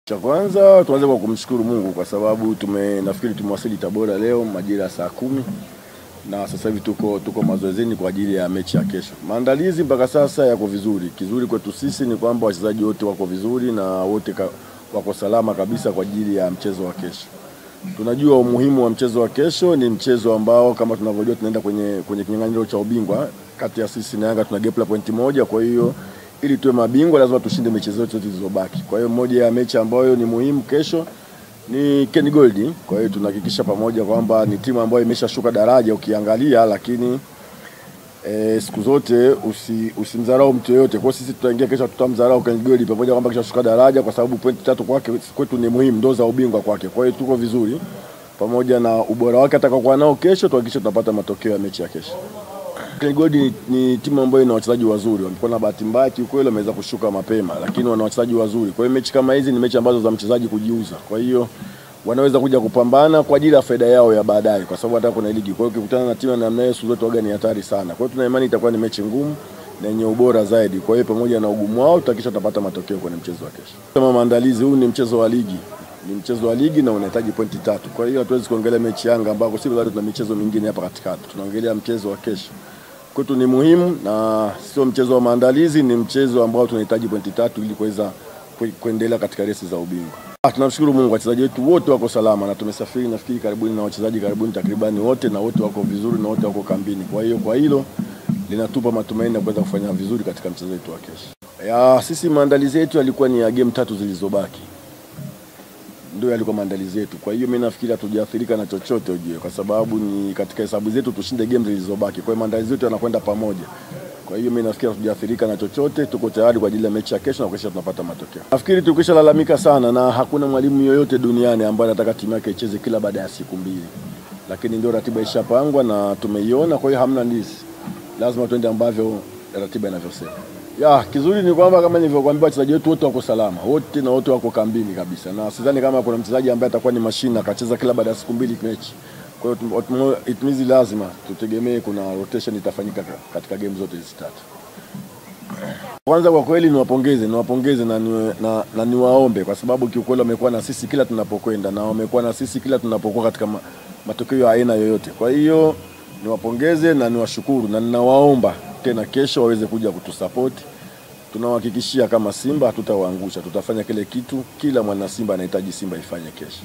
Cha kwanza tuanze kwa kumshukuru Mungu kwa sababu nafikiri tumewasili Tabora leo majira saa 10 na sasa hivi tuko mazoezini kwa ajili ya mechi ya kesho. Maandalizi mpaka sasa yako vizuri. Kizuri kwetu sisi ni kwamba wachezaji wote wako vizuri na wote wako salama kabisa kwa ajili ya mchezo wa kesho. Tunajua umuhimu wa mchezo wa kesho, ni mchezo ambao kama tunavyojua tunaenda kwenye kinyang'anyiro cha ubingwa. Kati ya sisi na Yanga tuna gap la pointi moja, kwa hiyo ili tuwe mabingwa lazima tushinde mechi zote zilizobaki. Kwa hiyo moja ya mechi ambayo ni muhimu kesho ni Ken Gold. Kwa hiyo tunahakikisha pamoja kwamba ni timu ambayo imeshashuka daraja ukiangalia, lakini siku zote usimdharau mtu yote. Kwa sisi tutaingia kesho tutamdharau Ken Gold pamoja kwamba kishashuka daraja, kwa sababu pointi 3 kwake kwetu ni muhimu, ndo za ubingwa kwake. Kwa hiyo tuko vizuri pamoja na ubora wake atakaokuwa nao kesho, tuhakikisha tunapata matokeo ya mechi ya kesho. Ken Gold ni timu ambayo ina wachezaji wazuri. Wamekuwa na bahati mbaya kiukweli, wameweza kushuka mapema, lakini wana wachezaji wazuri. Kwa hiyo mechi kama hizi ni mechi ambazo za mchezaji kujiuza. Kwa hiyo wanaweza kuja kupambana kwa ajili ya faida yao ya baadaye, kwa sababu hata kuna ligi. Kwa hiyo ukikutana na timu ya namna hiyo, zote waga ni hatari sana. Kwa hiyo tuna imani itakuwa ni mechi ngumu na yenye ubora zaidi. Kwa hiyo pamoja na ugumu wao, tutahakikisha tutapata matokeo kwenye mchezo wa kesho. Kama maandalizi, huu ni mchezo wa ligi. Ni mchezo wa ligi na unahitaji pointi 3. Kwa hiyo hatuwezi kuongelea mechi Yanga ambako sisi bado tuna michezo mingine hapa katikati. Tunaongelea mchezo wa kesho. Kwetu ni muhimu na sio mchezo wa maandalizi, ni mchezo ambao tunahitaji pointi 3 ili kuweza kuendelea katika resi za ubingwa. Tunamshukuru Mungu, wachezaji wetu wote wako salama na tumesafiri nafikiri karibuni na wachezaji takribani wote, na wote wako vizuri na wote wako kambini. Kwa hiyo kwa hilo linatupa matumaini ya kuweza kufanya vizuri katika mchezo wetu wa kesho. Sisi maandalizi yetu yalikuwa ni ya game 3 zilizobaki. Ndio yalikuwa maandalizi yetu. Kwa hiyo mimi nafikiri hatujaathirika na chochote ujue, kwa sababu ni katika hesabu zetu tushinde game zilizobaki. Kwa hiyo maandalizi yetu yanakwenda pamoja. Kwa hiyo mimi nafikiri hatujaathirika na chochote, tuko tayari kwa ajili ya mechi ya kesho na kesho tunapata matokeo. Nafikiri tukishalalamika sana na hakuna mwalimu yoyote duniani ambaye anataka timu yake icheze kila baada ya siku 2. Lakini ndio ratiba ishapangwa na tumeiona, kwa hiyo hamna ndizi. Lazima tuende ambavyo ratiba inavyosema. Kizuri ni kwamba kama nilivyokuambia, wachezaji wetu wote wako salama. Wote na wote wako kambini kabisa. Na sidhani kama kuna mchezaji ambaye atakuwa ni mashina akacheza kila baada ya siku 2 mechi. Kwa hiyo it means lazima tutegemee kuna rotation itafanyika katika game zote hizi 3. Kwanza kwa kweli niwapongeze na niwaombe, kwa sababu kiukweli wamekuwa na sisi kila tunapokwenda na wamekuwa na sisi kila tunapokuwa katika matokeo ya aina yoyote. Kwa hiyo niwapongeze na niwashukuru na ninawaomba tena kesho waweze kuja kutusupport. Tunawahakikishia kama Simba hatutawaangusha, tutafanya kile kitu kila mwana Simba anahitaji Simba ifanye kesho.